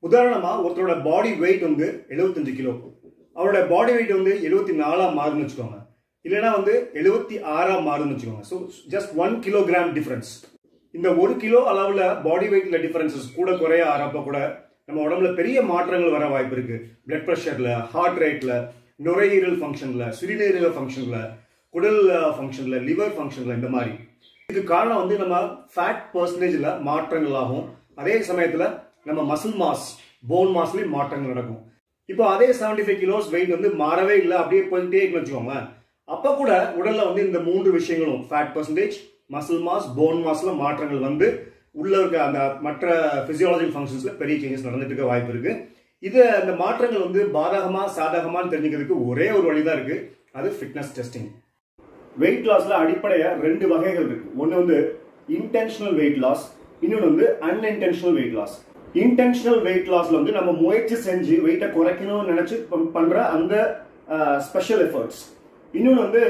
உதாரணமா ஒருத்தரோட body weight வந்து 75 கிலோ, அவரோட பாடி வெயிட் வந்து 74 மாறுன்னு வச்சுக்கோங்க, இல்லைன்னா வந்து 76 மாறுன்னு வச்சுக்கோங்க. So just 1 kilogram difference. இந்த 1 கிலோ அளவுல பாடி வெயிட்ல டிஃபரன்சஸ் கூட குறைய ஆறப்ப கூட நம்ம உடம்புல பெரிய மாற்றங்கள் வர வாய்ப்பு இருக்கு. பிளட் ப்ரெஷர்ல, ஹார்ட் ரேட்ல, நுரையீரல் ஃபங்க்ஷன்ல, சிறுநீரக ஃபங்க்ஷன்ல, குடல் ஃபங்க்ஷன்ல, லிவர் ஃபங்க்ஷன்ல, இந்த மாதிரி. இதுக்கு காரணம் வந்து நம்ம ஃபேட் பர்சன்டேஜ்ல மாற்றங்கள் ஆகும். அதே சமயத்துல நம்ம மசில் மாஸ், போன் மாஸ்லயும் மாற்றங்கள் நடக்கும். இப்போ அதே 75 கிலோஸ் வெயிட் வந்து மாறவே இல்லை, அப்படியே போயிட்டே இருக்குன்னு வச்சுக்கோங்க. அப்ப கூட உடல்ல வந்து இந்த 3 விஷயங்களும் fat percentage, muscle mass, bone மாஸ்ல மாற்றங்கள் வந்து உள்ள இருக்க அந்த மற்ற பிசியாலஜிக்கல் ஃபங்க்ஷன்ஸ்ல பெரிய சேஞ்சஸ் நடந்துட்டு இருக்க வாய்ப்பு இருக்கு. இது அந்த மாற்றங்கள் வந்து பாதகமா சாதகமான்னு தெரிஞ்சுக்கிறதுக்கு ஒரே ஒரு வழிதான் இருக்கு, அது ஃபிட்னஸ் டெஸ்டிங். வெயிட் லாஸ்ல அடிப்படையா 2 வகைகள் இருக்கு. ஒன்னு வந்து இன்டென்ஷனல் வெயிட் லாஸ், இன்னொன்று வந்து unintentional weight loss. Intentional weight லாஸ்ல வந்து நம்ம முயற்சி செஞ்சு வெயிட்டை குறைக்கணும்னு நினைச்சு பண்ற அந்த ஸ்பெஷல் எஃபர்ட்ஸ். இன்னொன்று வந்து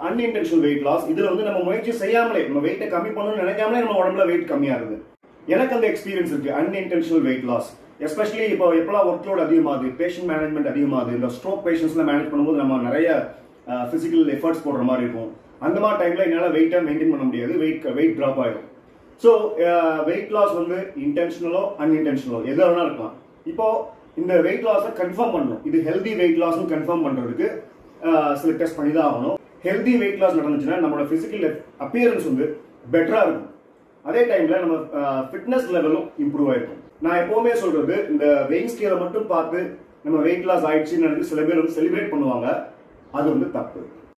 அன்இன்டென்ஷனல் வெயிட் லாஸ். இதுல வந்து நம்ம முயற்சி செய்யாமலே, நம்ம வெயிட்டை கம்மி பண்ணணும்னு நினைக்காமலே நம்ம உடம்புல வெயிட் கம்மியாகுது. எனக்கு அந்த எக்ஸ்பீரியன்ஸ் இருக்கு, அன்இன்டென்ஷனல் வெயிட் லாஸ். எஸ்பெஷலி இப்போ எப்பெல்லாம் ஒர்க் லோட் அதிகமாகுது, பேஷண்ட் மேனேஜ்மெண்ட் அதிகமாகுது, இந்த ஸ்ட்ரோக் பேஷண்ட்ஸ்ல மேனேஜ் பண்ணும்போது நம்ம நிறைய பிசிக்கல் எஃபர்ட்ஸ் போடுற மாதிரி இருக்கும். அந்த மாதிரி டைம்ல என்னால் வெயிட்டை மெயின்டைன் பண்ண முடியாது, வெயிட் ட்ராப் ஆயிடும். ஸோ வெயிட் லாஸ் வந்து இன்டென்ஷனலோ அன்இன்டென்ஷனலோ எது வேணா இருக்கலாம். இப்போ இந்த வெயிட் லாஸை கன்ஃபார்ம் பண்ணணும், இது ஹெல்தி வெயிட் லாஸ்னு கன்ஃபார்ம் பண்றதுக்கு சில டெஸ்ட் பண்ணி தான் ஆகணும். ஹெல்தி வெயிட் லாஸ் நடந்துச்சுன்னா நம்மளோட பிசிக்கல் அப்பியரன்ஸ் வந்து பெட்டரா இருக்கும். அதே டைம்ல நம்ம ஃபிட்னஸ் லெவலும் இம்ப்ரூவ் ஆயிருக்கும். நான் எப்பவுமே சொல்றது, இந்த வெயிட் ஸ்கேலை மட்டும் பார்த்து நம்ம வெயிட் லாஸ் ஆயிடுச்சுன்னு சில பேர் வந்து செலிப்ரேட் பண்ணுவாங்க, அது வந்து தப்பு.